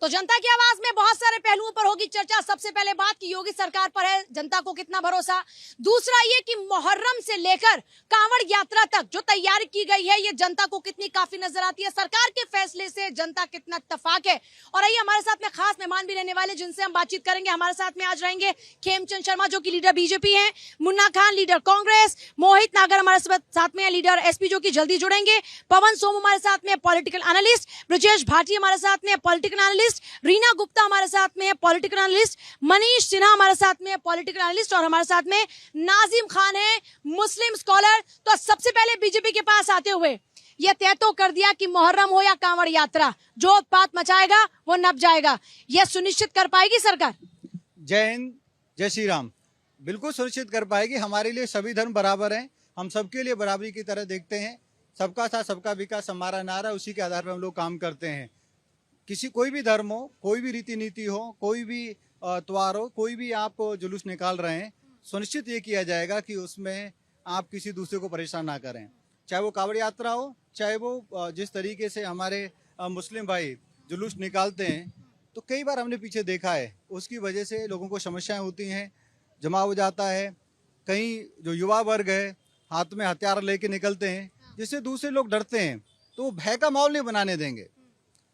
तो जनता की आवाज में बहुत सारे पहलुओं पर होगी चर्चा। सबसे पहले बात की योगी सरकार पर है, जनता को कितना भरोसा। दूसरा ये कि मुहर्रम से लेकर कांवड़ यात्रा तक जो तैयारी की गई है ये जनता को कितनी काफी नजर आती है। सरकार के फैसले से जनता कितना इत्तेफाक है। और आइए हमारे साथ में खास मेहमान भी रहने वाले जिनसे हम बातचीत करेंगे। हमारे साथ में आज रहेंगे खेमचंद शर्मा जो की लीडर बीजेपी है, मुन्ना खान लीडर कांग्रेस, मोहित नागर हमारे साथ में लीडर एसपी जो की जल्दी जुड़ेंगे, पवन सोम हमारे साथ में पॉलिटिकल एनालिस्ट, ब्रजेश भाटी हमारे साथ में पॉलिटिकल एनालिस्ट, रीना गुप्ता हमारे साथ में पॉलिटिकल एनालिस्ट, मनीष सिन्हा हमारे साथ में पॉलिटिकल एनालिस्ट और हमारे साथ में नाजिम खान है मुस्लिम स्कॉलर। तो सबसे पहले बीजेपी के पास आते हुए ये तय तो कर दिया कि मुहर्रम हो या कांवड़ यात्रा, जो उत्पात मचाएगा वो नप जाएगा, यह सुनिश्चित कर पाएगी सरकार? जय हिंद, जय श्री राम। बिल्कुल सुनिश्चित कर पाएगी। हमारे लिए सभी धर्म बराबर हैं, हम सबके लिए बराबरी की तरह देखते हैं। सबका साथ सबका विकास हमारा नारा, उसी के आधार पर हम लोग काम करते हैं। कोई भी धर्म हो, कोई भी रीति नीति हो, कोई भी त्योहार हो, कोई भी आप जुलूस निकाल रहे हैं, सुनिश्चित ये किया जाएगा कि उसमें आप किसी दूसरे को परेशान ना करें। चाहे वो कांवड़ यात्रा हो, चाहे वो जिस तरीके से हमारे मुस्लिम भाई जुलूस निकालते हैं, तो कई बार हमने पीछे देखा है, उसकी वजह से लोगों को समस्याएं होती हैं, जमा हो जाता है। कहीं जो युवा वर्ग है हाथ में हथियार लेके निकलते हैं, जिससे दूसरे लोग डरते हैं, तो वो भय का माहौल नहीं बनाने देंगे।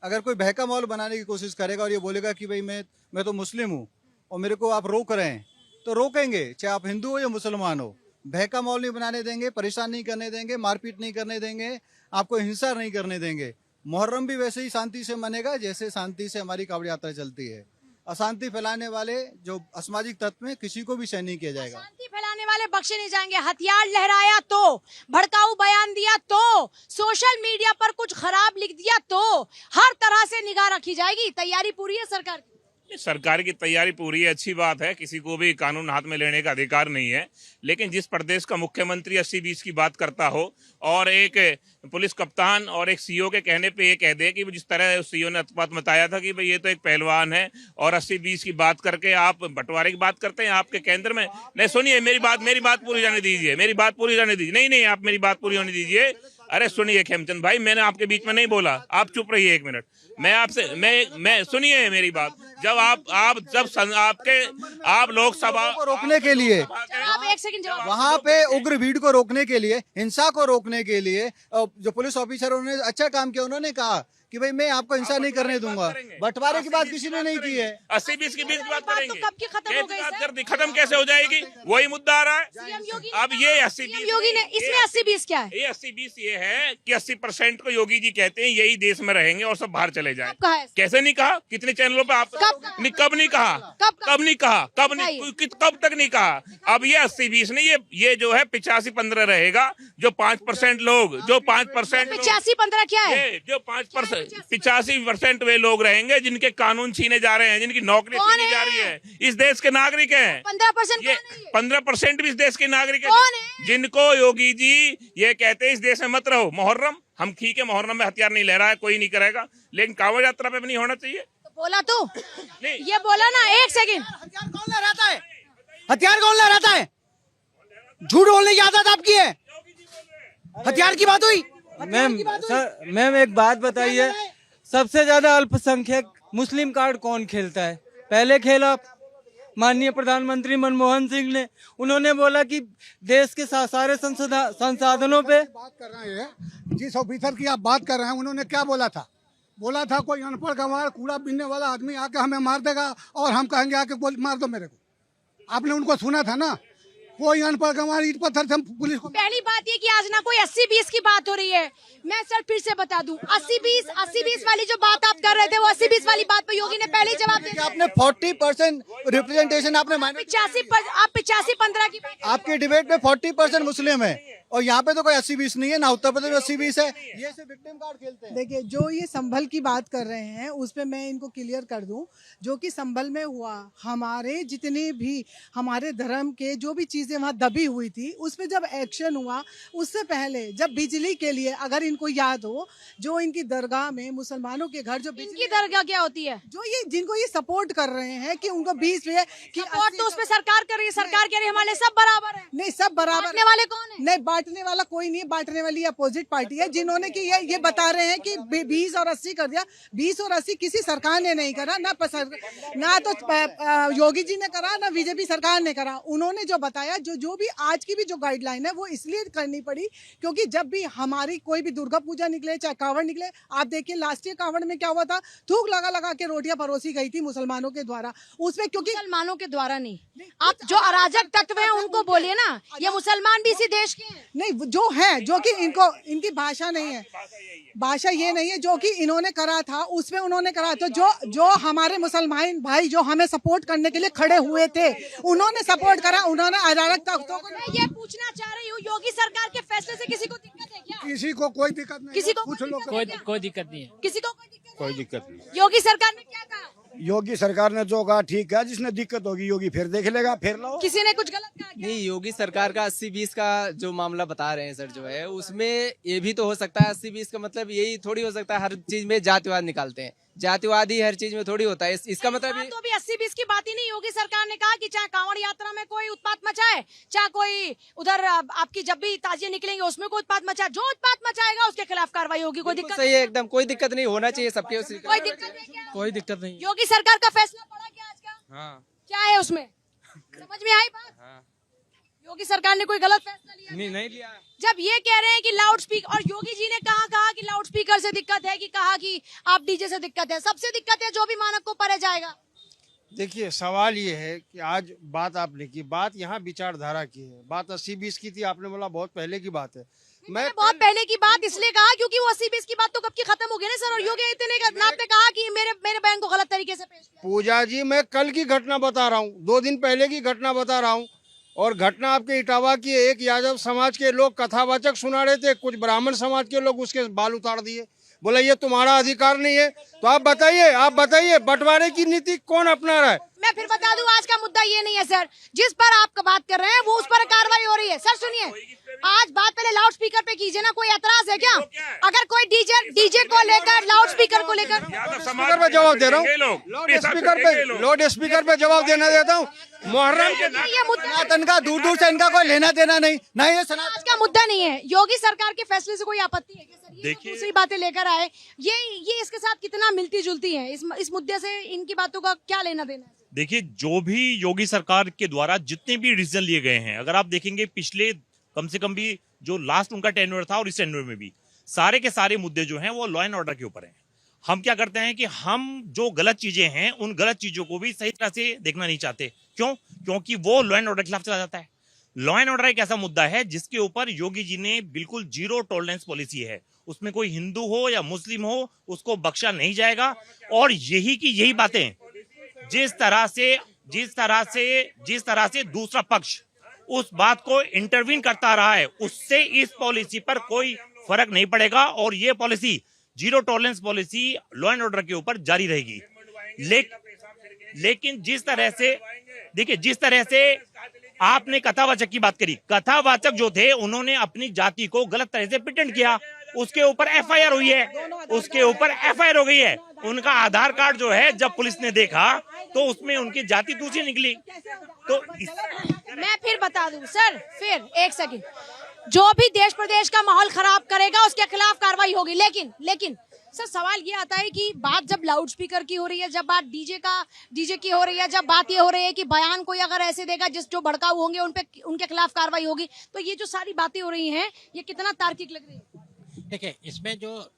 अगर कोई भय का माहौल बनाने की कोशिश करेगा और ये बोलेगा कि भाई मैं तो मुस्लिम हूँ और मेरे को आप रोक रहे हैं, तो रोकेंगे, चाहे आप हिंदू हो या मुसलमान हो। भय का माहौल नहीं बनाने देंगे, परेशान नहीं करने देंगे, मारपीट नहीं करने देंगे, आपको हिंसा नहीं करने देंगे। मुहर्रम भी वैसे ही शांति से मनेगा जैसे शांति से हमारी कांवड़ यात्रा चलती है। अशांति फैलाने वाले जो असामाजिक तत्व में किसी को भी सहन नहीं किया जाएगा। अशांति फैलाने वाले बख्शे नहीं जाएंगे। हथियार लहराया तो, भड़काऊ बयान दिया तो, सोशल मीडिया पर कुछ खराब लिख दिया तो हर तरह से निगाह रखी जाएगी। तैयारी पूरी है सरकार की? सरकार की तैयारी पूरी है, अच्छी बात है। किसी को भी कानून हाथ में लेने का अधिकार नहीं है, लेकिन जिस प्रदेश का मुख्यमंत्री 80-20 की बात करता हो और एक पुलिस कप्तान और एक सीओ के कहने पे ये कह दे कि जिस तरह सीओ ने उत्पात बताया था कि भाई ये तो एक पहलवान है और 80-20 की बात करके आप बंटवारे की बात करते हैं आपके केंद्र में। नहीं सुनिए, मेरी बात पूरी जाने दीजिए, मेरी बात पूरी जाने दीजिए। नहीं, आप मेरी बात पूरी होने दीजिए। अरे सुनिए खेमचंद भाई, मैंने आपके बीच में नहीं बोला, आप चुप रहिए 1 मिनट। मैं आपसे मैं सुनिए मेरी बात। जब आप लोकसभा को रोकने के लिए, आप 1 सेकंड जवाब। वहाँ पे उग्र भीड़ को रोकने के लिए, हिंसा को रोकने के लिए जो पुलिस ऑफिसर उन्होंने अच्छा काम किया। उन्होंने कहा कि भाई मैं आपको हिंसा नहीं करने दूंगा। बंटवारे की बात किसी ने नहीं की है। 80-20 की बात करेंगे, कब की खत्म हो गई? खत्म कैसे हो जाएगी? वही मुद्दा आ रहा है। अब ये 80-20 योगी ने इसमें 80-20 क्या है? ये 80-20 ये है कि 80% को योगी जी कहते हैं यही देश में रहेंगे और सब बाहर चले जाएं। कैसे नहीं कहा? कितने चैनलों पे आप कब नहीं कहा? कब तक नहीं कहा? अब ये 80-20 नहीं, ये जो है 85-15 रहेगा। जो 5% लोग, जो 5% 85-15 क्या है? जो 5% 85% वे लोग रहेंगे जिनके कानून छीने जा रहे हैं, जिनकी नौकरी छीनी जा रही है। इस देश के नागरिक हैं। 15% भी इस देश के नागरिक हैं, जिनको योगी जी ये कहते हैं इस देश में मत रहो। मुहर्रम, हम ठीक है, मुहर्रम में हथियार नहीं लहरा है, कोई नहीं करेगा, लेकिन कांवड़ यात्रा पे भी नहीं होना चाहिए। तो बोला तो नहीं, ये बोला ना। 1 सेकंड, हथियार कौन लहराता है? हथियार कौन लहराता है? झूठ बोलने की आदत आपकी है। हथियार की बात हुई। मैम एक बात बताइए, सबसे ज्यादा अल्पसंख्यक मुस्लिम कार्ड कौन खेलता है? पहले खेला माननीय प्रधानमंत्री मनमोहन सिंह ने। उन्होंने बोला कि देश के सारे संसाधनों पे बात कर रहे हैं। जिस ऑफिसर की आप बात कर रहे हैं, उन्होंने क्या बोला था? बोला था कोई अनपढ़ गंवार कूड़ा बीनने वाला आदमी आके हमें मार देगा और हम कहेंगे आके मार दो मेरे को। आपने उनको सुना था ना? कोई अनपढ़ गंवार ईंट पत्थर से पुलिस को। पहली बात ये कि आज ना कोई 80-20 की बात हो रही है। मैं सर फिर से बता दूं, 80-20 वाली जो बात आप कर रहे थे वो 80-20 वाली बात पे योगी ने पहले ही जवाब दे दिया। आपने 40% रिप्रेजेंटेशन आपने 85-15 की बात। आपके डिबेट में 40% मुस्लिम है और यहाँ पे तो कोई 80-20 नहीं है ना। उत्तर प्रदेश में 80-20 है। ये सिर्फ विक्टिम कार्ड खेलते हैं। देखिए, जो ये संभल की बात कर रहे हैं उस पे मैं इनको क्लियर कर दूं। जो कि संभल में हुआ, हमारे जितने भी हमारे धर्म के जो भी चीजें वहाँ दबी हुई थी, उस पे जब एक्शन हुआ, उससे पहले जब बिजली के लिए, अगर इनको याद हो, जो इनकी दरगाह में मुसलमानों के घर, जो इनकी दरगाह क्या होती है? जो ये जिनको ये सपोर्ट कर रहे हैं कि उनको बीच में कि सपोर्ट तो उस पे सरकार कर रही है। सरकार कह रही है हमारे सब बराबर है। नहीं, सब बराबर वाले कौन है? नहीं, बांटने वाला कोई नहीं है, बांटने वाली अपोजिट पार्टी है, जिन्होंने कि ये बता रहे हैं कि 20 और 80 कर दिया। 20 और 80 किसी सरकार ने नहीं करा, ना तो योगी जी ने करा, ना बीजेपी सरकार ने करा। उन्होंने जो बताया, जो भी आज की भी जो गाइडलाइन है वो इसलिए करनी पड़ी क्योंकि जब भी हमारी कोई भी दुर्गा पूजा निकले चाहे कांवड़ निकले, आप देखिए लास्ट ईयर कांवड़ में क्या हुआ था, थूक लगा लगा के रोटियां परोसी गई थी मुसलमानों के द्वारा। उसमें क्योंकि मुसलमानों के द्वारा नहीं, आप जो अराजक तत्व हैं उनको बोलिए ना, ये मुसलमान भी इसी देश के हैं। नहीं, जो है, जो कि इनकी भाषा नहीं है, भाषा ये नहीं है जो कि इन्होंने करा था, उसमें उन्होंने करा। तो जो हमारे मुसलमान भाई जो हमें सपोर्ट करने के लिए खड़े हुए थे, उन्होंने सपोर्ट करा, उन्होंने अराजक तत्वों को। मैं ये पूछना चाह रही हूँ, योगी सरकार के फैसले से किसी को दिक्कत है क्या? किसी को कोई दिक्कत नहीं, किसी को कुछ लोग कोई दिक्कत नहीं है। किसी को कोई दिक्कत नहीं। योगी सरकार ने क्या कहा? योगी सरकार ने जो कहा ठीक है, जिसने दिक्कत होगी योगी फिर देख लेगा, फिर लो। किसी ने कुछ गलत कहा क्या? नहीं, योगी सरकार का 80-20 का जो मामला बता रहे हैं सर, जो है उसमें ये भी तो हो सकता है। 80-20 का मतलब यही थोड़ी हो सकता है हर चीज में जातिवाद निकालते हैं। जातिवाद ही हर चीज में थोड़ी होता है। इसका मतलब तो अभी 80-20 की बात ही नहीं। योगी सरकार ने कहा कि चाहे कांवड़ यात्रा में कोई उत्पात मचाए, चाहे कोई उधर आपकी जब भी ताजिए निकलेंगे उसमें कोई उत्पात मचाए, जो उत्पात मचाएगा उसके खिलाफ कार्रवाई होगी। कोई दिक्कत सही है एकदम, कोई दिक्कत नहीं, होना चाहिए सबके। कोई दिक्कत है क्या? कोई दिक्कत नहीं। योगी सरकार का फैसला पड़ा क्या आज का? हाँ क्या है उसमें, समझ में आई बात? हाँ। योगी सरकार ने कोई गलत फैसला लिया? नहीं लिया। जब ये कह रहे हैं कि लाउड स्पीकर, और योगी जी ने कहा कि लाउड स्पीकर से दिक्कत है, कि कहा कि आप डीजे से दिक्कत है, सबसे दिक्कत है जो भी मानक को परे जाएगा। देखिए, सवाल ये है कि आज बात आपने की, बात यहाँ विचारधारा की है। बात 80-20 की थी, आपने बोला बहुत पहले की बात है। मैंने बहुत पहले की बात इसलिए कहा क्योंकि वो 80-20 की बात तो कब की खत्म हो गई ना सर। और योगी इतने आपने कहा कि मेरे बहन को गलत तरीके से पेश किया। पूजा जी, मैं कल की घटना बता रहा हूँ, 2 दिन पहले की घटना बता रहा हूँ। और घटना आपके इटावा की है। एक यादव समाज के लोग कथावाचक सुना रहे थे, कुछ ब्राह्मण समाज के लोग उसके बाल उतार दिए, बोला ये तुम्हारा अधिकार नहीं है। तो आप बताइए बंटवारे की नीति कौन अपना रहा है? मैं फिर बता दूं, आज का मुद्दा ये नहीं है सर, जिस पर आप बात कर रहे हैं वो उस पर कार्रवाई हो रही है। सर सुनिए, आज बात पहले लाउड स्पीकर पे कीजिए ना। कोई एतराज है क्या? अगर कोई डीजे को लेकर, लाउड स्पीकर को लेकर, स्पीकर पे जवाब दे रहा हूँ, लाउड स्पीकर पे जवाब देना देता हूँ। मुहर्रम के ये मुद्दा सनातन का दूर से इनका कोई लेना देना नहीं, ना ये सनातन आज का मुद्दा नहीं है। योगी सरकार के फैसले से कोई आपत्ति है क्या सर? ये दूसरी बातें लेकर आए, ये इसके साथ कितना मिलती जुलती है? इस मुद्दे से इनकी बातों का क्या लेना देना है? देखिए, जो भी योगी सरकार के द्वारा जितने भी डिसीजन लिए गए हैं, अगर आप देखेंगे पिछले कम से कम भी जो लास्ट उनका टेन्योर था और इस टेन्योर में भी सारे के सारे मुद्दे जो हैं वो लॉ एंड ऑर्डर के ऊपर हैं। हम क्या करते हैं कि हम जो गलत चीजें हैं उन गलत चीजों को भी सही तरह से देखना नहीं चाहते। क्यों? क्योंकि वो लॉ एंड ऑर्डर के खिलाफ चला जाता है। लॉ एंड ऑर्डर एक ऐसा मुद्दा है जिसके ऊपर योगी जी ने बिल्कुल 0 टॉलरेंस पॉलिसी है। उसमें कोई हिंदू हो या मुस्लिम हो, उसको बख्शा नहीं जाएगा। और यही की यही बातें, जिस तरह से दूसरा पक्ष उस बात को इंटरवीन करता रहा है, उससे इस पॉलिसी पर कोई फर्क नहीं पड़ेगा। और ये policy 0 tolerance policy law and order के ऊपर जारी रहेगी। लेकिन जिस तरह से देखिए, जिस तरह से आपने कथावाचक की बात करी, कथावाचक जो थे उन्होंने अपनी जाति को गलत तरह से प्रिटेंड किया, उसके ऊपर एफआईआर हुई है, उसके ऊपर एफआईआर हो गई है। उनका आधार कार्ड जो है जब पुलिस ने देखा तो उसमें उनकी जाति दूसरी निकली। तो मैं फिर बता दूं सर, फिर एक सेकंड, जो भी देश प्रदेश का माहौल खराब करेगा उसके खिलाफ कार्रवाई होगी। लेकिन सर सवाल ये आता है कि बात जब लाउड स्पीकर की हो रही है, जब बात डीजे की हो रही है, जब बात ये हो रही है कि बयान कोई अगर ऐसे देगा जो भड़काऊ होंगे उनके खिलाफ कार्रवाई होगी, तो ये जो सारी बातें हो रही हैं ये कितना तार्किक लग रही है? देखिए, इसमें जो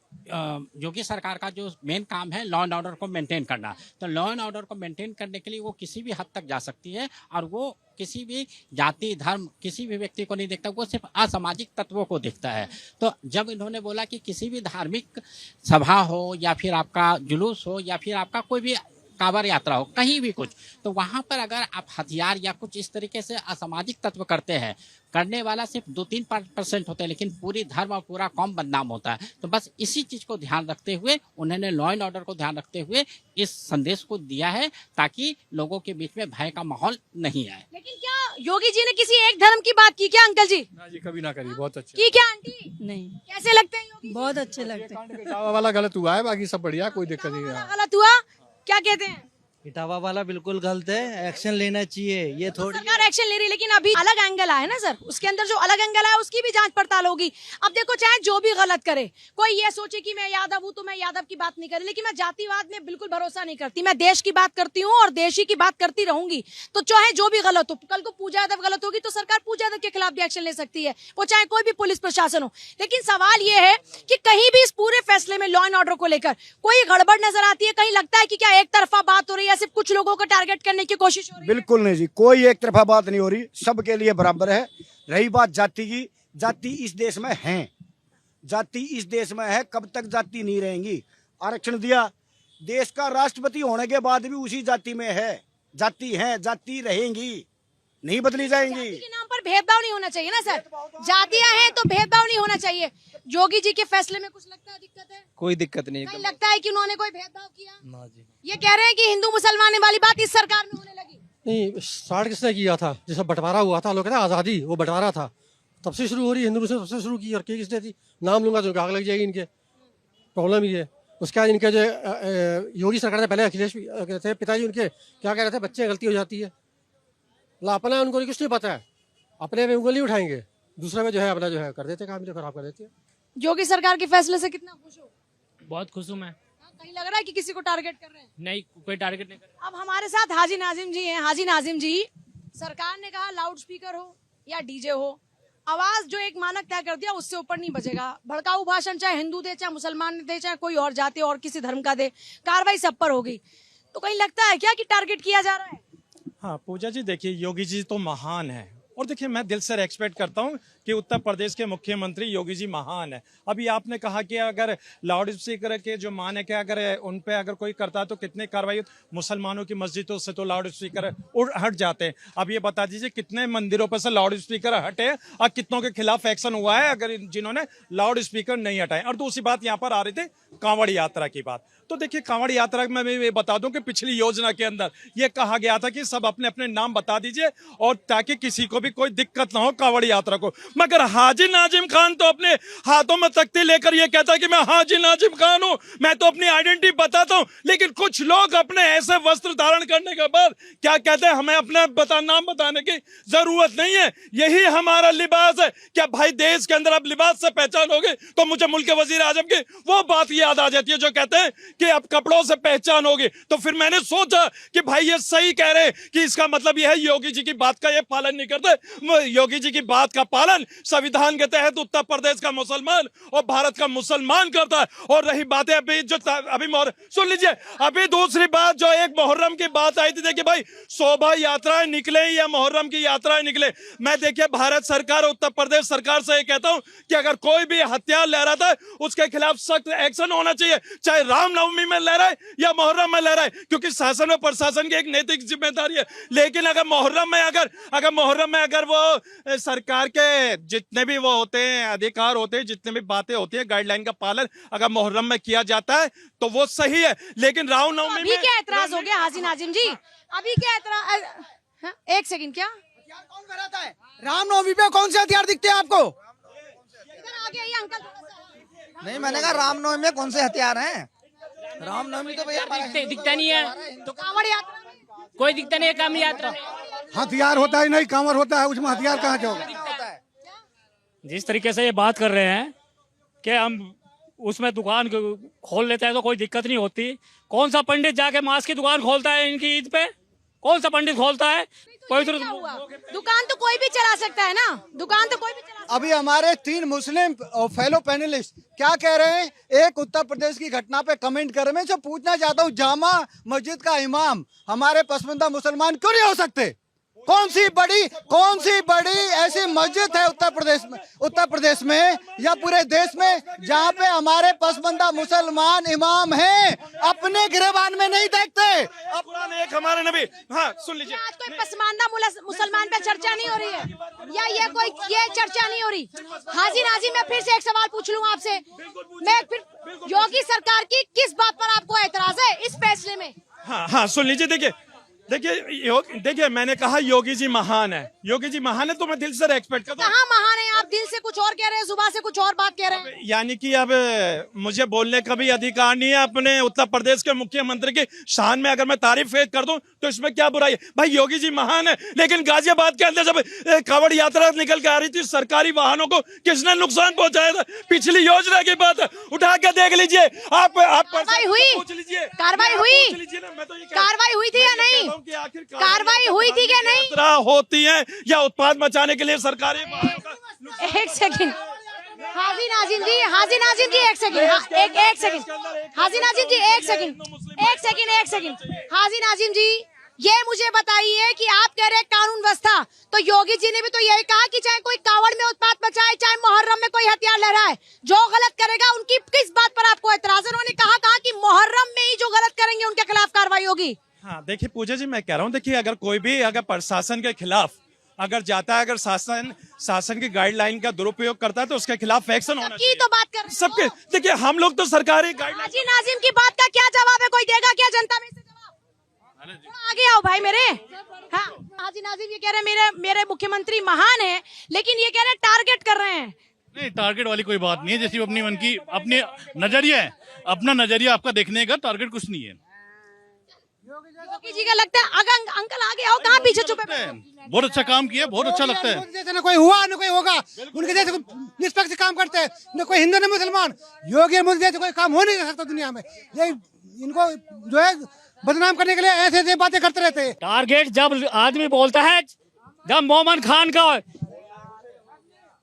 योगी सरकार का जो मेन काम है लॉ एंड ऑर्डर को मेंटेन करना, तो लॉ एंड ऑर्डर को मेंटेन करने के लिए वो किसी भी हद तक जा सकती है और वो किसी भी जाति धर्म किसी भी व्यक्ति को नहीं देखता, वो सिर्फ असामाजिक तत्वों को देखता है। तो जब इन्होंने बोला कि किसी भी धार्मिक सभा हो या फिर आपका जुलूस हो या फिर आपका कोई भी कांवड़ यात्रा हो, कहीं भी कुछ, तो वहां पर अगर आप हथियार या कुछ इस तरीके से असामाजिक तत्व करते हैं, करने वाला सिर्फ 2-3% होते हैं लेकिन पूरी धर्म और पूरा कौम बदनाम होता है। तो बस इसी चीज को ध्यान रखते हुए उन्होंने लॉ एंड ऑर्डर को ध्यान रखते हुए इस संदेश को दिया है ताकि लोगों के बीच में भय का माहौल नहीं आए। लेकिन क्या योगी जी ने किसी एक धर्म की बात की क्या अंकल जी? ना जी, कभी ना करी। बहुत अच्छे की क्या आंटी? नहीं, कैसे लगते हैं योगी? बहुत अच्छे लगते हैं। वाला गलत हुआ है, बाकी सब बढ़िया, कोई दिक्कत नहीं है। गलत हुआ क्या कहते हैं? इटावा वाला बिल्कुल गलत है, एक्शन लेना चाहिए। ये थोड़ी सरकार एक्शन ले रही है, लेकिन अभी अलग एंगल आया ना सर, उसके अंदर जो अलग एंगल आया उसकी भी जांच पड़ताल होगी। अब देखो, चाहे जो भी गलत करे, कोई ये सोचे कि मैं यादव हूं तो मैं यादव की बात नहीं करी, लेकिन मैं जातिवाद में बिल्कुल भरोसा नहीं करती। मैं देश की बात करती हूँ और देश ही की बात करती रहूंगी। तो चाहे जो भी गलत हो, कल को पूजा यादव गलत होगी तो सरकार पूजा यादव के खिलाफ भी एक्शन ले सकती है, वो चाहे कोई भी पुलिस प्रशासन हो। लेकिन सवाल ये है कि कहीं भी इस पूरे फैसले में लॉ एंड ऑर्डर को लेकर कोई गड़बड़ नजर आती है? कहीं लगता है कि क्या एक तरफा बात हो रही है, सिर्फ कुछ लोगों को टारगेट करने की कोशिश हो रही है? बिल्कुल नहीं जी, कोई एक तरफा बात नहीं हो रही, सबके लिए बराबर है। रही बात जाति की, जाति इस देश में है, जाति इस देश में है, कब तक जाति नहीं रहेंगी। आरक्षण दिया, देश का राष्ट्रपति होने के बाद भी उसी जाति में है, जाति है, जाति रहेंगी, नहीं बदली जाएंगी। जाति के नाम पर भेदभाव नहीं होना चाहिए ना सर, जातियां हैं तो भेदभाव नहीं होना चाहिए। योगी जी के फैसले में कुछ लगता है दिक्कत है? कोई दिक्कत नहीं कहीं है। लगता है कि उन्होंने कोई भेदभाव किया? ना जी। ये कह रहे हैं कि हिंदू मुसलमान वाली बात इस सरकार में होने लगी। नहीं, स्टार्ट किसने किया था? जैसे बंटवारा हुआ था, लोग कहते हैं आज़ादी, वो बंटवारा था, तब से शुरू हो रही है। हिंदू मुस्लिम तब से शुरू की, और की किसने थी? नाम लूंगा तो आग लग जाएगी इनके। प्रॉब्लम ये है। उसके बाद इनके जो योगी सरकार से पहले अखिलेश थे पिताजी, उनके क्या कह रहे थे, बच्चे गलती हो जाती है, अपना उनको कुछ नहीं पता है, अपने में उंगली उठाएंगे, दूसरे में जो है अपना जो है कर देते, काम जो खराब कर देते हैं। योगी सरकार के फैसले से कितना खुश हो? बहुत खुश हूँ मैं। कहीं लग रहा है कि किसी को टारगेट कर रहे हैं? नहीं, कोई टारगेट नहीं कर रहा। अब हमारे साथ हाजी नाजिम जी हैं। हाजी नाजिम जी, सरकार ने कहा लाउड स्पीकर हो या डीजे हो, आवाज जो एक मानक तय कर दिया उससे ऊपर नहीं बजेगा। भड़काऊ भाषण चाहे हिंदू दे, चाहे मुसलमान दे, चाहे कोई और जाति और किसी धर्म का दे, कार्रवाई सब पर होगी। तो कहीं लगता है क्या कि टारगेट किया जा रहा है? हाँ पूजा जी, देखिए योगी जी तो महान है, और देखिए मैं दिल से एक्सपेक्ट करता हूँ कि उत्तर प्रदेश के मुख्यमंत्री योगी जी महान है। अभी आपने कहा कि अगर लाउड स्पीकर के जो मान है कि अगर उन पे अगर कोई करता है तो कितने कार्रवाई, मुसलमानों की मस्जिदों से तो लाउड स्पीकर हट जाते हैं। अब ये बता दीजिए कितने मंदिरों पर से लाउड स्पीकर हटे और कितनों के खिलाफ एक्शन हुआ है अगर जिन्होंने लाउड स्पीकर नहीं हटाए। और दूसरी बात यहाँ पर आ रही थी कांवड़ यात्रा की बात, तो देखिए कांवड़ यात्रा में मैं ये बता दूं कि पिछली योजना के अंदर ये कहा गया था कि सब अपने अपने नाम बता दीजिए और ताकि किसी को भी कोई दिक्कत ना हो कांवड़ यात्रा को। मगर हाजी नाजिम खान तो अपने हाथों में तख्ती लेकर ये कहता है कि मैं हाजी नाजिम खान हूं, मैं तो अपनी आइडेंटिटी बताता हूं। लेकिन कुछ लोग अपने ऐसे वस्त्र धारण करने के बाद क्या कहते हैं, हमें अपना नाम बताने की जरूरत नहीं है, यही हमारा लिबास है। क्या भाई देश के अंदर अब लिबास से पहचान होगी? तो मुझे मुल्क के वजीर आजम की वो बात याद आ जाती है जो कहते हैं कि अब कपड़ों से पहचान होगी। तो फिर मैंने सोचा कि भाई ये सही कह रहे हैं कि इसका मतलब यह है योगी जी की बात का ये पालन नहीं करते। योगी जी की बात का पालन संविधान के तहत उत्तर प्रदेश का मुसलमान और भारत का मुसलमान करता है। और रही बातें अभी जो अभी सुन लीजिए, अभी दूसरी बात जो एक मुहर्रम की बात आई थी, देखिए भाई शोभा यात्राएं निकले या मुहर्रम की यात्राएं निकले, मैं देखिए भारत सरकार और उत्तर प्रदेश सरकार से ये कहता हूं कि अगर कोई भी हथियार लहराता है उसके खिलाफ सख्त एक्शन होना चाहिए, चाहे रामनवमी में लहराए या मुहर्रम में लहराए, क्योंकि शासन और प्रशासन की एक नैतिक जिम्मेदारी है। लेकिन अगर मुहर्रम में अगर वो सरकार के जितने भी वो होते हैं अधिकार होते हैं, जितने भी बातें होती है, गाइडलाइन का पालन अगर मुहर्रम में किया जाता है तो वो सही है। लेकिन रामनवमी अभी क्या एतराज हो गया हाजी नाजिम जी? अभी क्या एतराज? हाँ, एक सेकंड, क्या कौन कराता है? रामनवमी पे कौन से हथियार दिखते हैं आपको? इधर आगे आइए अंकल, थोड़ा सा। नहीं, मैंने कहा रामनवमी में कौन से हथियार हैं? रामनवमी तो भैया दिखता नहीं है तो कांवड़ यात्रा में कोई दिखता नहीं है। कांवड़ यात्रा हथियार होता ही नहीं, कांवर होता है, उसमें हथियार कहाँ से होगा? जिस तरीके से ये बात कर रहे हैं कि हम उसमें दुकान खोल लेते हैं तो कोई दिक्कत नहीं होती। कौन सा पंडित जाके मांस की दुकान खोलता है इनकी ईद पे? कौन सा पंडित खोलता है? पवित्र दुकान तो कोई भी चला सकता है ना, दुकान तो कोई भी चला सकता है। अभी हमारे 3 मुस्लिम फेलो पैनलिस्ट क्या कह रहे हैं, एक उत्तर प्रदेश की घटना पे कमेंट कर रहे हैं। मैं जो पूछना चाहता हूँ, जामा मस्जिद का इमाम हमारे पसमानदा मुसलमान क्यों नहीं हो सकते? कौन सी बड़ी ऐसी मस्जिद है उत्तर प्रदेश में या पूरे देश में जहाँ पे हमारे पसमानदा मुसलमान इमाम हैं, अपने गिरबान में नहीं देखते? कुरान एक हमारे नबी। हाँ सुन लीजिए, आज कोई पसमानदा मुसलमान पे चर्चा नहीं हो रही है या ये चर्चा नहीं हो रही। हाजी नाजिम, मैं फिर से एक सवाल पूछ लूँ आपसे, मैं फिर योगी सरकार की किस बात पर आपको एतराज है इस फैसले में? हाँ सुन लीजिए, देखिए मैंने कहा योगी जी महान है, योगी जी महान है तो मैं दिल से एक्सपेक्ट करता हूँ। कहाँ महान है? आप आप दिल से कुछ और कह रहे हैं, जुबान से कुछ और बात कह रहे हैं। यानी कि अब मुझे बोलने का भी अधिकार नहीं है। अपने उत्तर प्रदेश के मुख्यमंत्री की शान में अगर मैं तारीफ कर दूं तो इसमें क्या बुराई है? भाई योगी जी महान है, लेकिन गाजियाबाद के अंदर जब कांवड़ यात्रा निकल के आ रही थी, सरकारी वाहनों को किसने नुकसान पहुंचाया था? पिछली योजना की बात है, उठा के देख लीजिए। आप कार्रवाई हुई? पूछ लीजिए, कार्रवाई हुई? पूछ लीजिए ना। मैं तो ये कार्रवाई हुई थी या नहीं? कार्रवाई हुई थी क्या नहीं? यात्रा होती है या उत्पाद मचाने के लिए सरकारी वाहनों का? एक सेकंड हाजी नाजिम जी, हाजी नाजिम जी, एक सेकंड, एक सेकंड हाजी नाजिम जी, एक सेकंड हाजी नाजिम जी, ये मुझे बताइए कि आप कह रहे हैं कानून व्यवस्था, तो योगी जी ने भी तो यही कहा कि चाहे कोई कावड़ में उत्पात मचाए, चाहे मुहर्रम में कोई हथियार लहराए, जो गलत करेगा उनकी किस बात पर आपको एतराज है? उन्होंने कहा कि मुहर्रम में ही जो गलत करेंगे उनके खिलाफ कार्रवाई होगी। हाँ देखिए पूजा जी, मैं कह रहा हूँ, देखिए अगर कोई भी अगर प्रशासन के खिलाफ अगर जाता है, अगर शासन की गाइडलाइन का दुरुपयोग करता है तो उसके खिलाफ एक्शन होना चाहिए। तो बात कर सबके देखिए, हम लोग तो सरकारी गाइडलाइन। हाजी नाजिम की बात का क्या जवाब है? कोई देगा क्या जनता में से जवाब? थोड़ा आगे आओ भाई मेरे। हाँ, हाजी नाजिम ये कह रहे हैं मेरे मुख्यमंत्री महान है, लेकिन ये कह रहे हैं टारगेट कर रहे हैं। नहीं, टारगेट वाली कोई बात नहीं है। जैसी अपनी मन की अपने नजरिया है, अपना नजरिया आपका देखने का, टारगेट कुछ नहीं है। योगी जी का लगता है अगर अंकल आगे आओ, कहाँ पीछे छुपे? बहुत अच्छा काम किया, बहुत अच्छा लगता है। जैसे न कोई हुआ न कोई होगा, उनके जैसे निष्पक्ष काम करते हैं, न कोई हिंदू न मुसलमान। योगी मोदी जैसे कोई काम हो नहीं सकता दुनिया में। ये इनको जो है बदनाम करने के लिए ऐसे ऐसे बातें करते रहते हैं। टारगेट जब आदमी बोलता है, जब मोमन खान का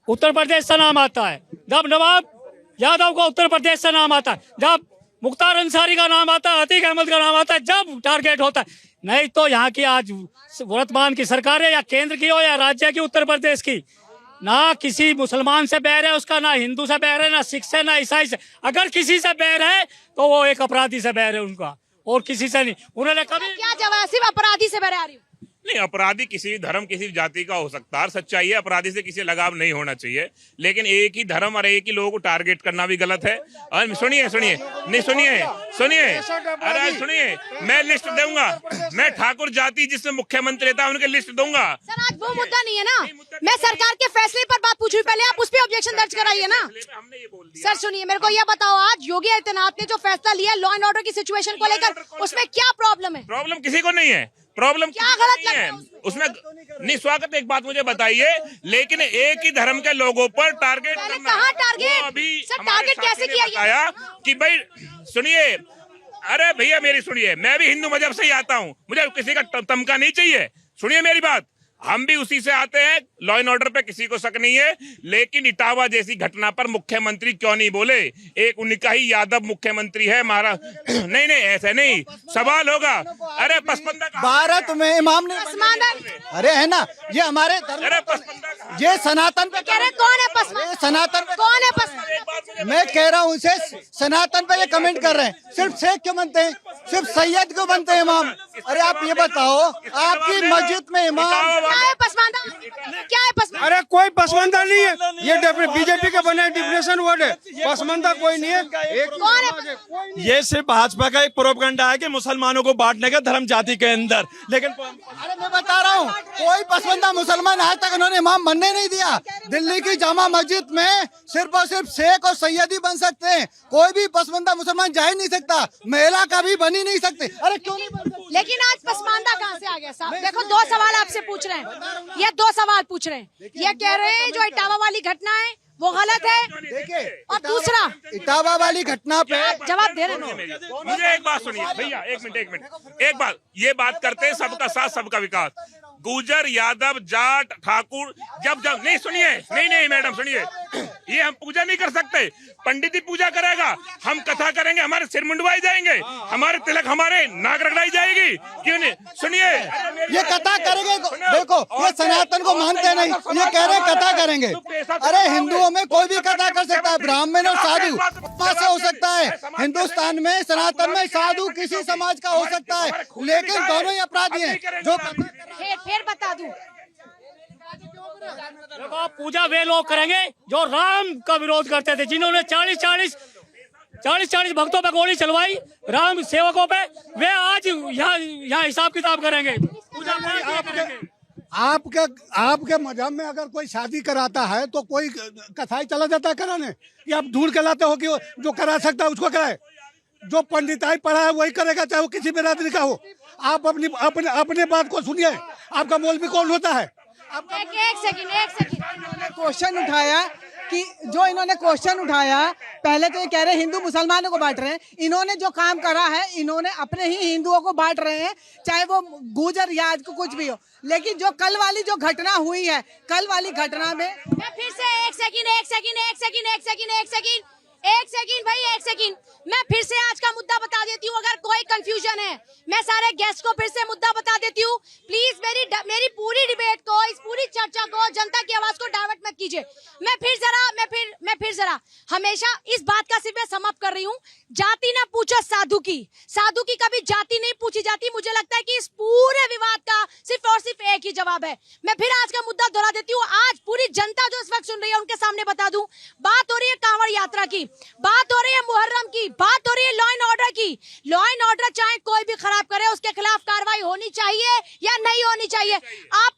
उत्तर प्रदेश से नाम आता है, जब नवाब यादव का उत्तर प्रदेश से नाम आता है, जब मुख्तार अंसारी का नाम आता है, अतीक अहमद का नाम आता है, जब टारगेट होता है। नहीं तो यहाँ की आज वर्तमान की सरकार है, या केंद्र की हो या राज्य की, उत्तर प्रदेश की, ना किसी मुसलमान से बैर है उसका, ना हिंदू से बैर है, ना सिख से, ना ईसाई से। अगर किसी से बैर है तो वो एक अपराधी से बैर है उनका, और किसी से नहीं। उन्होंने कभी क्या जवाब? सिर्फ अपराधी से बैर आ रही हूँ। नहीं, अपराधी किसी भी धर्म किसी भी जाति का हो सकता है, सच्चाई है अपराधी से किसी लगाव नहीं होना चाहिए, लेकिन एक ही धर्म और एक ही लोगों को टारगेट करना भी गलत है। और सुनिए नहीं सुनिए अरे सुनिए, मैं लिस्ट दूंगा, मैं ठाकुर जाति जिसमें मुख्यमंत्री था उनके लिस्ट दूंगा। सर आज वो मुद्दा नहीं है ना, मैं सरकार के फैसले पर बात पूछ रही, पहले आप उस पर ऑब्जेक्शन दर्ज कराइए ना। सर सुनिए, मेरे को ये बताओ, आज योगी आदित्यनाथ ने जो फैसला लिया लॉ एंड ऑर्डर की सिचुएशन को लेकर, उसमें क्या प्रॉब्लम है? प्रॉब्लम किसी को नहीं है, प्रॉब्लम क्या गलत नहीं है उसमें। नहीं स्वागत, एक बात मुझे बताइए, लेकिन एक ही धर्म के लोगों पर टारगेट करना, कहाँ टारगेट? अभी सर टारगेट कैसे किया बताया कि भाई सुनिए, अरे भैया मेरी सुनिए, मैं भी हिंदू मजहब से ही आता हूँ, मुझे किसी का तमका नहीं चाहिए। सुनिए मेरी बात, हम भी उसी से आते हैं, लॉ एंड ऑर्डर पे किसी को शक नहीं है, लेकिन इटावा जैसी घटना पर मुख्यमंत्री क्यों नहीं बोले? एक उनका ही यादव मुख्यमंत्री है महाराज। नहीं ऐसे नहीं, सवाल होगा। अरे पसमंदा भारत में इमाम ने, अरे है ना, ये हमारे अरे पसमंदा, ये सनातन पे कह रहे कौन है पसमंदा? सनातन पे कौन है पसमंदा? मैं कह रहा हूँ इसे, सनातन पे ये कमेंट कर रहे हैं। सिर्फ शेख क्यों बनते हैं, सिर्फ सैयद क्यों बनते हैं इमाम? अरे आप ये बताओ, आपकी मस्जिद में इमाम क्या है पसमानदा? क्या है पसमानदा? अरे कोई पसमंदा नहीं है, ये बीजेपी का बना डिफिनेशन वर्ड है, पसमंदा कोई नहीं है। कौन है? ये सिर्फ भाजपा का एक प्रोपेगेंडा है कि मुसलमानों को बांटने का धर्म जाति के अंदर, लेकिन अरे मैं बता रहा हूँ, कोई पसमंदा मुसलमान आज तक उन्होंने इमाम बनने नहीं दिया। दिल्ली की जामा मस्जिद में सिर्फ और सिर्फ शेख और सैयद ही बन सकते हैं, कोई भी पसमंदा मुसलमान जा ही नहीं सकता, महिला का भी बन ही नहीं सकते। अरे क्यों नहीं बन सकते? लेकिन आज पसमानदा कहाँ से आ गया साहब? देखो दो सवाल आपसे पूछ रहे हैं, ये दो सवाल पूछ रहे हैं। ये कह रहे हैं जो इटावा वाली घटना है वो गलत है, देखिए, और दूसरा इटावा वाली घटना पे जवाब दे रहे हैं। मुझे एक बात सुनिए भैया, एक मिनट, एक बात, ये बात करते हैं सबका साथ सबका विकास, गुजर यादव जाट ठाकुर जब नहीं सुनिए, नहीं मैडम सुनिए, ये हम पूजा नहीं कर सकते, पंडित ही पूजा करेगा, हम कथा करेंगे, हमारे सिर मुंडवाई जाएंगे, हमारे तिलक, हमारे नाक रगड़ाई जाएगी, क्यों नहीं? सुनिए, ये कथा करेंगे, देखो ये सनातन को मानते नहीं, ये कह रहे कथा करेंगे। अरे हिंदुओं में कोई भी कथा कर सकता है, ब्राह्मण और साधु से हो सकता है, हिंदुस्तान में सनातन में साधु किसी समाज का हो सकता है, लेकिन दोनों ही अपराधी हैं। जो फिर बता दूं, देखो पूजा वे लोग करेंगे जो राम का विरोध करते थे, जिन्होंने 40 भक्तों पे गोली चलवाई, राम सेवकों पे, वे आज यहाँ हिसाब किताब करेंगे। पूजा आपके मजहब में अगर कोई शादी कराता है तो कोई कसाई चला जाता है कराने, या आप ढूंढ के लाते हो कि जो करा सकता है उसको कराए? जो पंडिताई पढ़ा है वही करेगा, चाहे वो किसी बिरादरी का हो। आप अपने बात को सुनिए। आपका मौलवी कौन होता है? एक सेकंड क्वेश्चन उठाया कि जो इन्होंने क्वेश्चन उठाया, पहले तो ये कह रहे हिंदू मुसलमानों को बांट रहे हैं। इन्होंने जो काम करा है, इन्होंने अपने ही हिंदुओं को बांट रहे हैं, चाहे वो गुजर याद को कुछ भी हो। लेकिन जो कल वाली जो घटना हुई है, कल वाली घटना में मैं फिर से एक सेकंड भाई, एक सेकंड। मैं फिर से आज का मुद्दा बता देती हूँ, अगर कोई कंफ्यूजन है। मैं सारे गेस्ट को फिर से मुद्दा बता देती हूँ। प्लीज मेरी पूरी डिबेट को, इस पूरी चर्चा को, जनता की आवाज को डाइवर्ट मत कीजिए। मैं फिर जरा हमेशा इस बात का सिर्फ मैं समाप्त कर रही हूँ। जाति ना पूछो साधु की कभी जाति नहीं पूछी जाती। मुझे लगता है कि इस पूरे विवाद का सिर्फ और सिर्फ एक ही जवाब है। मैं फिर आज का मुद्दा दोहरा देती हूँ। आज पूरी जनता जो इस वक्त सुन रही है उनके सामने बता दूं, बात हो रही है कांवड़ यात्रा की, बात हो रही है मुहर्रम की, बात हो रही है लॉ एंड ऑर्डर की। लॉ एंड ऑर्डर चाहे कोई भी खराब करे, उसके खिलाफ कार्रवाई होनी चाहिए या नहीं होनी चाहिए।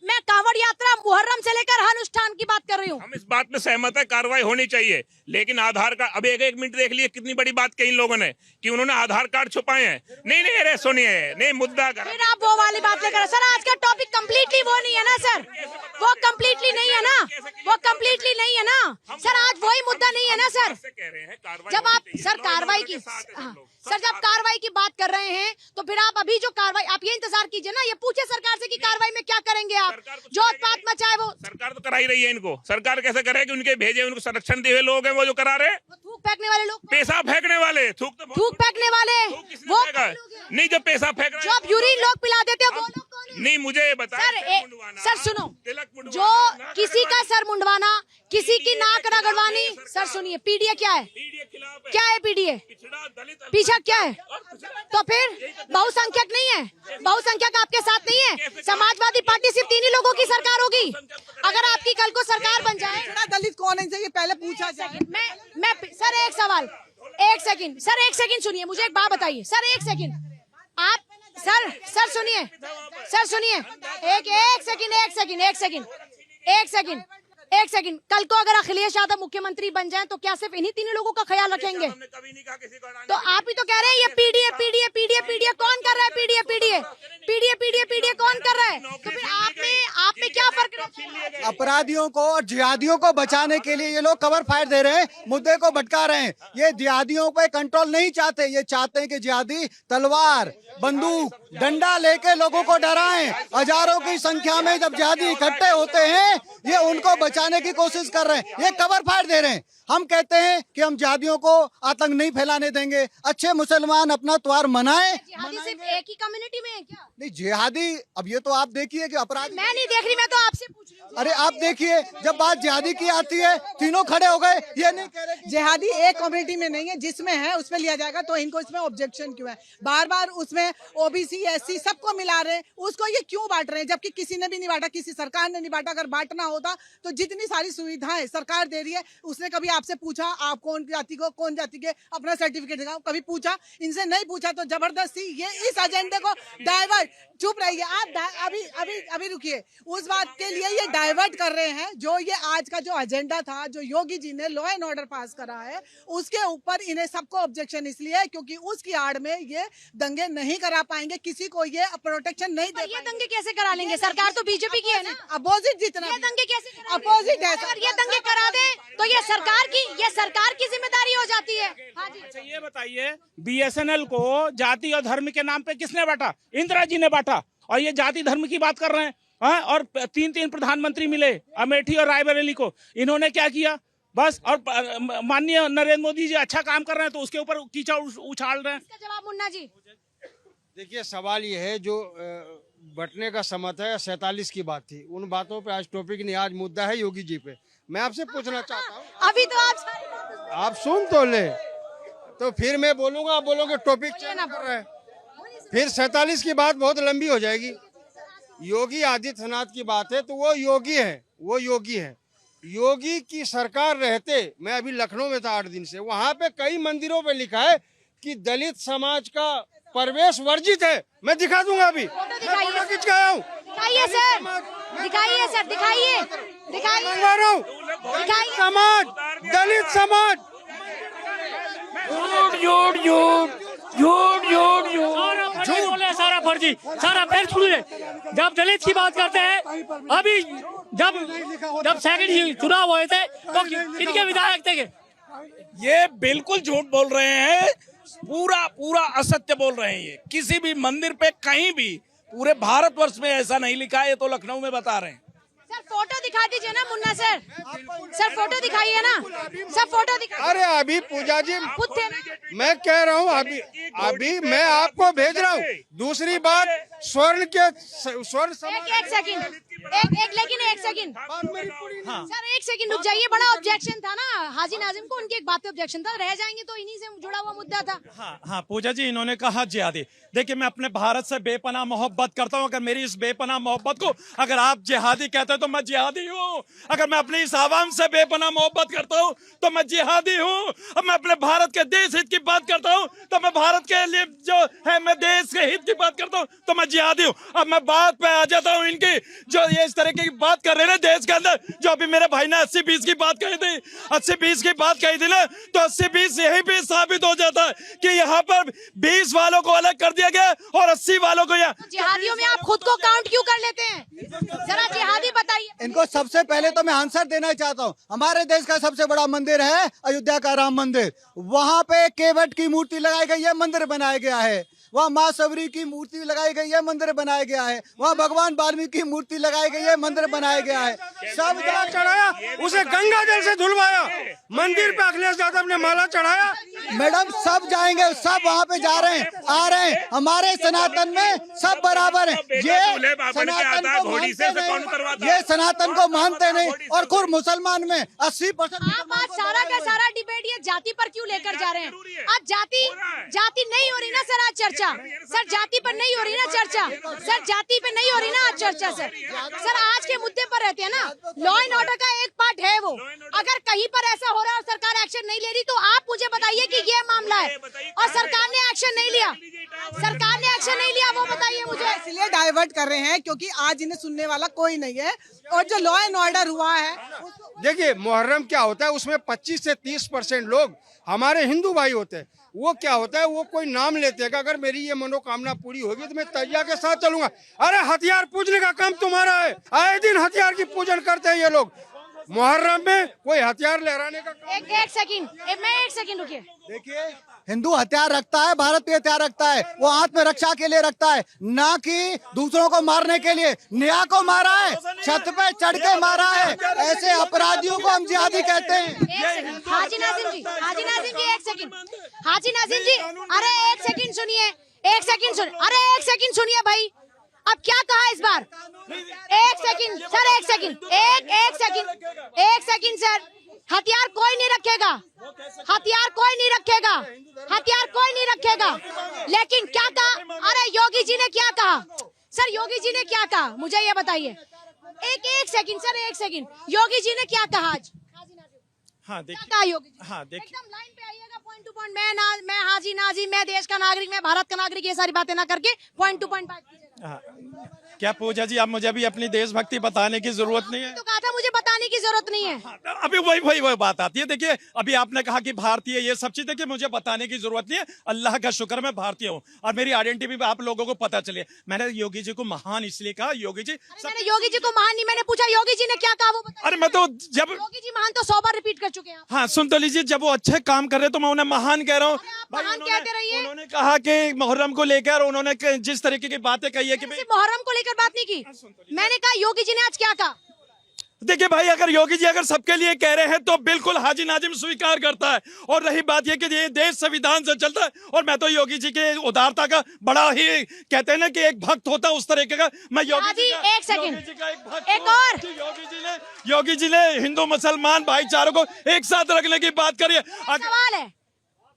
मैं कांवड़ यात्रा मुहर्रम से लेकर हर अनुष्ठान की बात कर रही हूँ। हम इस बात में सहमत है, कार्रवाई होनी चाहिए, लेकिन आधार कार्ड, अब एक मिनट देख लिए कितनी बड़ी बात कही इन लोगों ने कि उन्होंने आधार कार्ड छुपाए हैं। नहीं अरे सुनिए, नहीं मुद्दा फिर आप वो वाली बात लेकर। सर आज का टॉपिक कम्प्लीटली वो नहीं है ना सर, वो कम्प्लीटली नहीं है ना, वो कम्प्लीटली नहीं है ना सर। आज वही मुद्दा नहीं है ना सर। जब आप सर कार्रवाई की, सर जब कार्रवाई की बात कर रहे हैं तो फिर आप अभी जो कार्रवाई, आप ये इंतजार कीजिए ना, ये पूछे सरकार से कि कार्रवाई में क्या करेंगे आप। जो उत्पात मचाए वो सरकार तो करा ही रही है। इनको सरकार कैसे करे कि उनके भेजे, उनको संरक्षण दिए हुए लोग हैं वो जो करा रहे, थूक फेंकने वाले लोग, पेशाब फेंकने वाले, थूक फेंकने वाले वो नहीं, जो पेशाब फेंक रहे, जो यूरिन लोग पिला देते हैं वो लोग कौन है? नहीं मुझे बताया सर सुनो, जो किसी का सर मुंडवाना, किसी की नाक रगड़वानी। सर सुनिए, पीडीए क्या है? क्या है पीडीए? पीछा क्या है? तो फिर बहुसंख्यक नहीं है? बहुसंख्यक आपके साथ नहीं है? समाजवादी पार्टी सिर्फ 3 ही लोगों की सरकार होगी। अगर आपकी कल को सरकार बन जाए, दलित कौन है ये पहले पूछा जाए। मैं सर एक सवाल, एक सेकंड सुनिए, मुझे एक बात बताइए सर, एक सेकंड आप सर सुनिए एक सेकंड। कल को अगर अखिलेश यादव मुख्यमंत्री बन जाए तो क्या सिर्फ इन्हीं 3 लोगों का ख्याल रखेंगे? तो आप ही तो कह रहे हैं ये पीडीए कौन कर रहा है? पीडीए कौन कर रहा है? तो फिर आप में क्या फर्क? अपराधियों को और जिहादियों को बचाने के लिए ये लोग कवर फायर दे रहे हैं, मुद्दे को भटका रहे हैं। ये जिहादियों पे कंट्रोल नहीं चाहते, ये चाहते हैं कि जिहादी तलवार, बंदूक, डंडा लेके लोगों को डराएं। हजारों की संख्या में जब जिहादी इकट्ठे होते हैं, ये उनको बचाने की कोशिश कर रहे हैं, ये कवर फायर दे रहे हैं। हम कहते हैं कि हम जिहादियों को आतंक नहीं फैलाने देंगे। अच्छे मुसलमान अपना त्योहार मनाएं। जिहादी सिर्फ एक ही कम्युनिटी में है क्या? नहीं जिहादी, अब ये तो आप देखिए कि अपराध, मैं नहीं देख रही, मैं तो आपसे पूछ रही हूँ। अरे आप देखिए, जब बात जिहादी की आती है तीनों खड़े हो गए। ये नहीं कह रहे जिहादी एक कम्युनिटी में नहीं है, जिसमें है उसमें लिया जाएगा। तो इनको इसमें ऑब्जेक्शन क्यों है? बार बार उसमें ओबीसी एससी सबको मिला रहे हैं, उसको ये क्यों बांट रहे हैं? जबकि किसी ने भी नहीं बांटा, किसी सरकार ने नहीं बांटा। अगर बांटना होता तो जितनी सारी सुविधाएं सरकार दे रही है, उसने कभी आपसे पूछा आप कौन जाति के अपना सर्टिफिकेट दिखाओ? कभी पूछा? इनसे नहीं पूछा तो जबरदस्ती ये इस एजेंडे को डाइवर्ट, चुप रहिए आप, अभी रुकिए, उस बात के लिए ये डाइवर्ट कर रहे हैं। जो ये आज का जो एजेंडा था, जो योगी जी ने लॉ एंड ऑर्डर पास करा है, उसके ऊपर इन्हें सबको ऑब्जेक्शन इसलिए है क्योंकि उसकी आड़ में ये दंगे नहीं करा पाएंगे, किसी को ये प्रोटेक्शन नहीं दे। ये दंगे कैसे करा लेंगे? सरकार तो बीजेपी की है ना। अपोजिट जितना ये दंगे कैसे अपोजिट है, अगर ये दंगे करा दे तो ये सरकार की जिम्मेदारी हो जाती है। हाँ जी। अच्छा ये बताइए, बीएसएनएल को जाति और धर्म के नाम पे किसने बांटा? इंदिरा जी ने बांटा, और ये जाति धर्म की बात कर रहे हैं। हाँ, और 3 प्रधानमंत्री मिले, अमेठी और रायबरेली को। इन्होंने क्या किया? बस, और माननीय नरेंद्र मोदी जी अच्छा काम कर रहे हैं तो उसके ऊपर कीचड़ उछाल रहे हैं। इसका जवाब मुन्ना जी। देखिए सवाल ये है, जो बंटने का समत है 47 की बात थी, उन बातों पे आज टॉपिक नहीं, आज मुद्दा है योगी जी पे। मैं आपसे पूछना चाहता हूँ, अभी तो आप सुन तो ले, तो फिर मैं बोलूंगा, आप बोलोगे टॉपिक चेंज कर रहे हैं, फिर 47 की बात बहुत लंबी हो जाएगी। योगी आदित्यनाथ की बात है तो वो योगी है। योगी की सरकार रहते, मैं अभी लखनऊ में था 8 दिन से, वहां पे कई मंदिरों पे लिखा है कि दलित समाज का प्रवेश वर्जित है। मैं दिखा दूंगा, अभी मैं फोटो खींच के आया हूँ। दिखाइए सर, दिखाइए सर, दिखाइए, दिखाइए समाज, दलित समाज, झूठ झूठ झूठ झूठ झूठ झूठ बोले, सारा फर्जी, सारा फिर सुनिए। जब दलित की बात करते हैं, अभी जब सेकंड चुनाव हुए थे तो किनके विधायक थे? ये बिल्कुल झूठ बोल रहे हैं, पूरा असत्य बोल रहे हैं। ये किसी भी मंदिर पे कहीं भी पूरे भारतवर्ष में ऐसा नहीं लिखा है, ये तो लखनऊ में बता रहे हैं। सर फोटो दिखा दीजिए ना मुन्ना सर, सर फोटो दिखाइए ना सर, फोटो दिखा। अरे अभी पूजा जी खुद थे ना। मैं कह रहा हूँ अभी मैं आपको भेज रहा हूँ। दूसरी बात स्वर्ण एक सेकंड सर, एक सेकंड रुक जाइए। बड़ा ऑब्जेक्शन था ना हाजी नाजिम को, उनकी एक बात पे ऑब्जेक्शन था, रह जाएंगे तो इन्हीं से जुड़ा हुआ मुद्दा था। हाँ पूजा जी, इन्होंने कहा जिहादी। देखिए मैं अपने भारत से बेपनाह मोहब्बत करता हूँ। अगर मेरी इस बेपनाह मोहब्बत को अगर आप जिहादी कहते हैं तो मैं जिहादी हूँ। अगर मैं अपनी इस आवाम से बेपनाह मोहब्बत करता हूँ तो मैं जिहादी हूँ। अब मैं अपने भारत के देश हित की बात करता हूँ तो मैं भारत के लिए जो है मैं देश के हित की बात करता हूँ तो मैं जिहादी हूँ। अब मैं बात पे आ जाता हूँ इनकी, जो ये इस तरह की बात कर रहे हैं देश के अंदर। जो अभी मेरे भाई ने 80-20 की बात कही थी, 80-20 की बात कही थी ना, तो 80-20 यही भी साबित हो जाता है कि यहाँ पर 20 वालों को अलग कर दिया गया और 80 वालों को यहाँ। जिहादियों में आप खुद को काउंट क्यों कर लेते हैं? जरा जिहादी बताइए। इनको सबसे पहले तो मैं आंसर देना चाहता हूँ। हमारे देश का सबसे बड़ा मंदिर है अयोध्या का राम मंदिर। वहाँ पे केवट की मूर्ति लगाई गई है, मंदिर बनाया गया है। वहाँ माँ सबरी की मूर्ति लगाई गई है, मंदिर बनाया गया है। वहाँ भगवान वाल्मीकि की मूर्ति लगाई गई है, मंदिर बनाया गया है। सब चढ़ाया, उसे गंगा जल से धुलवाया। मंदिर पे अखिलेश यादव ने माला चढ़ाया। मैडम सब जाएंगे, सब वहाँ पे जा रहे हैं, आ रहे हैं। हमारे सनातन में सब बराबर है। ये सनातन को मानते नहीं और खुद मुसलमान में 80%। आप आज सारा का सारा डिबेट ये जाति पर क्यों लेकर जा रहे हैं? आज जाति नहीं हो रही ना सर, आज चर्चा सर जाति पर नहीं हो रही ना चर्चा, सर जाति पे नहीं हो रही ना आज चर्चा। सर आज के मुद्दे पर रहते हैं ना, लॉ एंड ऑर्डर का एक पार्ट है वो। अगर कहीं पर ऐसा हो रहा है और सरकार एक्शन नहीं ले रही तो आप मुझे बताइए कि ये मामला है और सरकार ने एक्शन नहीं लिया, सरकार ने एक्शन नहीं लिया, वो बताइए मुझे। इसलिए डाइवर्ट कर रहे हैं क्योंकि आज इन्हें सुनने वाला कोई नहीं है। और जो लॉ एंड ऑर्डर हुआ है, देखिए मुहर्रम क्या होता है, उसमें 25 से 30% लोग हमारे हिंदू भाई होते हैं। वो क्या होता है, वो कोई नाम लेते हैं कि अगर मेरी ये मनोकामना पूरी होगी तो मैं तैया के साथ चलूंगा। अरे हथियार पूजने का काम तुम्हारा है, आए दिन हथियार की पूजन करते हैं ये लोग। मुहर्रम में कोई हथियार लहराने का एक सेकंड रुकिए। देखिए हिंदू हथियार रखता है, भारत भी हथियार रखता है, वो आत्म रक्षा के लिए रखता है, ना कि दूसरों को मारने के लिए। निया को मारा है, छत पे चढ़ के मारा है, ऐसे अपराधियों को हम जिहादी कहते हैं। हाजी नाजिम जी एक सेकंड, हाजी नाजिम जी अरे एक सेकंड सुनिए, अरे एक सेकंड सुनिए भाई, अब क्या कहा इस बार? एक सेकंड सर, एक सेकंड सर, हथियार कोई नहीं रखेगा, हथियार कोई नहीं रखेगा। लेकिन क्या कहा? अरे योगी जी ने क्या कहा सर? योगी जी ने क्या कहा मुझे ये बताइए। एक सेकंड सर, योगी जी ने क्या कहा आज? हाँ देखिए, कहा योगी जी? हाँ देखिए, एकदम लाइन पे आइएगा, पॉइंट टू पॉइंट। मैं हाजी नाजिम, मैं देश का नागरिक, मैं भारत का नागरिक, ये सारी बातें ना करके पॉइंट टू पॉइंट बात कीजिएगा। हाँ। क्या पूजा जी, आप मुझे अभी अपनी देशभक्ति बताने की जरूरत नहीं है? तो कहा था मुझे बताने की जरूरत नहीं है। अभी वही बात आती है। देखिए अभी आपने कहा कि भारतीय ये सब चीज, देखिए मुझे बताने की जरूरत नहीं है। अल्लाह का शुक्र मैं भारतीय हूँ और मेरी आइडेंटिटी आप लोगों को पता चले। मैंने योगी जी को महान इसलिए कहा, योगी जी मैंने योगी जी को महान नहीं, मैंने पूछा योगी जी ने क्या कहा वो बताइए। अरे मैं तो जब योगी जी महान तो 100 बार रिपीट कर चुके हैं। हाँ सुन तो लीजिए, जब वो अच्छे काम कर रहे तो मैं उन्हें महान कह रहा हूँ। महान कहते रहिए। उन्होंने कहा कि मुहर्रम को लेकर उन्होंने जिस तरीके की बातें कही है कि मुहर्रम को लेकर बात नहीं की, मैंने कहा योगी जी ने आज क्या कहा। देखिए भाई, अगर योगी जी अगर सबके लिए कह रहे हैं तो बिल्कुल हाजी नाजिम स्वीकार करता है। और रही बात यह कि ये देश संविधान से चलता है और मैं तो योगी जी के उदारता का बड़ा ही कहते हैं ना कि एक भक्त होता है, उस तरीके का मैं योगी जी का, एक सेकंड, एक भक्त एक और योगी जी ने हिंदू मुसलमान भाईचारों को एक साथ रखने की बात करी है। सवाल है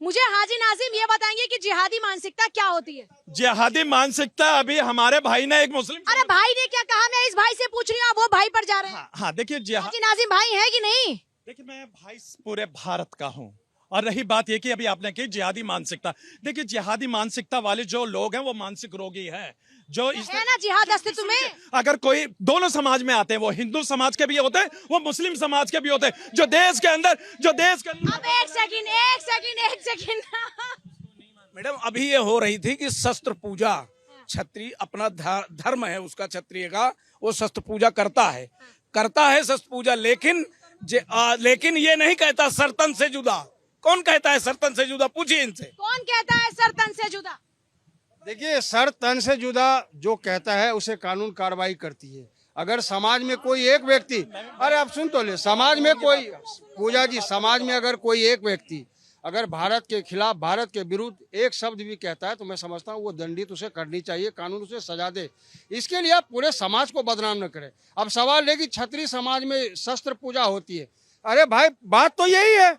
मुझे, हाजी नाजिम ये बताएंगे कि जिहादी मानसिकता क्या होती है? जिहादी मानसिकता अभी हमारे भाई ने एक मुस्लिम, अरे भाई ने क्या कहा, मैं इस भाई से पूछ रही हूँ, वो भाई पर जा रहे हैं। हाँ देखिए, हाजी नाजिम भाई है कि नहीं? देखिए मैं भाई पूरे भारत का हूँ। और रही बात ये कि अभी आपने कही जिहादी मानसिकता, देखिए जिहादी मानसिकता वाले जो लोग हैं वो मानसिक रोगी है। जो है ना जिहाद अस्तित्व में। अगर कोई दोनों समाज में आते हैं, वो हिंदू समाज के भी होते हैं, वो मुस्लिम समाज के भी होते हैं, जो देश के अंदर अब एक सेकंड मैडम अभी ये हो रही थी कि शस्त्र पूजा, क्षत्रिय अपना धर्म है उसका, क्षत्रिय का, वो शस्त्र पूजा करता है शस्त्र पूजा, लेकिन ये नहीं कहता सरतन से जुदा। कौन कहता है सरतन से जुदा? पूछिए इनसे, कौन कहता है सरतन से जुदा? देखिए, सर तन से जुदा जो कहता है उसे कानून कार्रवाई करती है। अगर समाज में कोई एक व्यक्ति, अरे आप सुन तो ले, समाज में कोई, पूजा जी, समाज में अगर कोई एक व्यक्ति अगर भारत के खिलाफ, भारत के विरुद्ध एक शब्द भी कहता है तो मैं समझता हूँ वो दंडित उसे करनी चाहिए, कानून उसे सजा दे। इसके लिए आप पूरे समाज को बदनाम न करें। अब सवाल है कि क्षत्रिय समाज में शस्त्र पूजा होती है। अरे भाई, बात तो यही है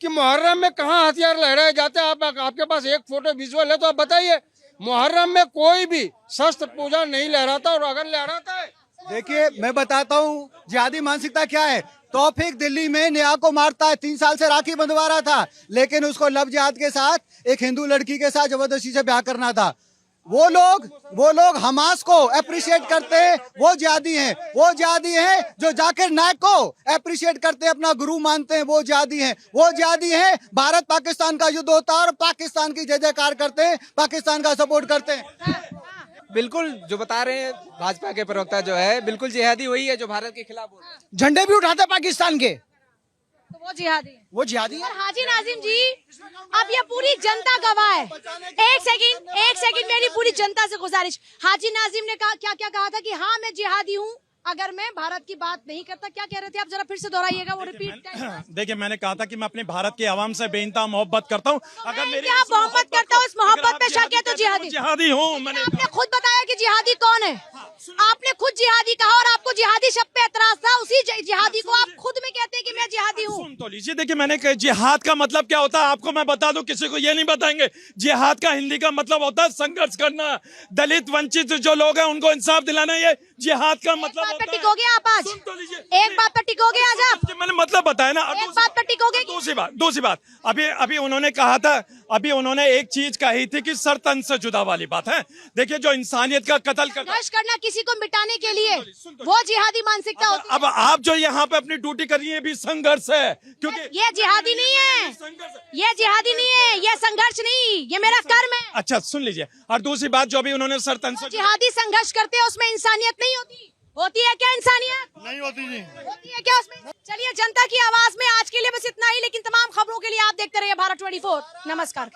कि मुहर्रम में कहाँ हथियार लहराए जाते हैं। आपके पास एक फोटो विजुअल है तो आप बताइए, मुहर्रम में कोई भी शस्त्र पूजा नहीं लहराता, और अगर लहराता है, देखिए मैं बताता हूँ जिहादी मानसिकता क्या है। तौफीक दिल्ली में नेहा को मारता है, 3 साल से राखी बंधवा रहा था, लेकिन उसको लव जिहाद के साथ एक हिंदू लड़की के साथ जबरदस्ती से ब्याह करना था। वो लोग हमास को अप्रिशिएट करते हैं, वो जिहादी हैं जो जाकिर नाइक को अप्रिशिएट करते हैं, अपना गुरु मानते हैं, वो जिहादी हैं। भारत पाकिस्तान का युद्ध होता है और पाकिस्तान की जय जयकार करते हैं, पाकिस्तान का सपोर्ट करते हैं। बिल्कुल जो बता रहे हैं भाजपा के प्रवक्ता जो है, बिल्कुल जिहादी वही है जो भारत के खिलाफ बोल रहे हैं। झंडे भी उठाते पाकिस्तान के, तो वो जिहादी है। है। हाजी नाजिम जी, अब ये पूरी जनता गवाह है। एक सेकंड मेरी पूरी जनता से गुजारिश। हाजी नाजिम ने क्या कहा था कि हाँ मैं जिहादी हूँ अगर मैं भारत की बात नहीं करता। क्या कह रहे थे आप, जरा फिर से दोहराइएगा, वो रिपीट। देखिए, मैंने कहा था कि मैं अपने भारत के आवाम से बेइंतहा मोहब्बत करता हूँ। अगर मेरी मोहब्बत करता हूँ, इस मोहब्बत पे शक है तो जिहादी हूँ। मैंने आपने खुद बताया कि जिहादी कौन है, आपने खुद जिहादी कहा और आपको जिहादी शब्द पे एतराज था। उसी जिहादी को आप खुद में कहते हैं कि मैं जिहादी हूँ। सुन तो लीजिए, देखिए मैंने कहा जिहाद का मतलब क्या होता है आपको मैं बता दूं, किसी को ये नहीं बताएंगे। जिहाद का हिंदी का मतलब होता है संघर्ष करना, दलित वंचित जो लोग हैं उनको इंसाफ दिलाना, ये जिहाद का मतलब होता है। टिकोगे आप आज? एक बात पर टिकोगे आज आप? मैंने मतलब बताया ना। एक बात पर टिकोगे? दूसरी बात अभी उन्होंने कहा था, अभी उन्होंने एक चीज कही थी कि सरतन से जुदा वाली बात है। देखिए, जो इंसानियत का कत्ल करना किसी को मिटाने के लिए, वो जिहादी मानसिकता होती है। अब आप जो यहाँ पे अपनी ड्यूटी कर रही है, भी संघर्ष है, क्योंकि ये जिहादी नहीं है, ये जिहादी नहीं है, ये संघर्ष नहीं, ये मेरा कर्म है। अच्छा सुन लीजिए, और दूसरी बात जो अभी उन्होंने सरतन से, जिहादी संघर्ष करते हैं उसमें इंसानियत नहीं होती है क्या? इंसानियत नहीं होती जी, होती है क्या उसमें? चलिए, जनता की आवाज में आज के लिए बस इतना ही, लेकिन तमाम खबरों के लिए आप देखते रहिए भारत 24। नमस्कार।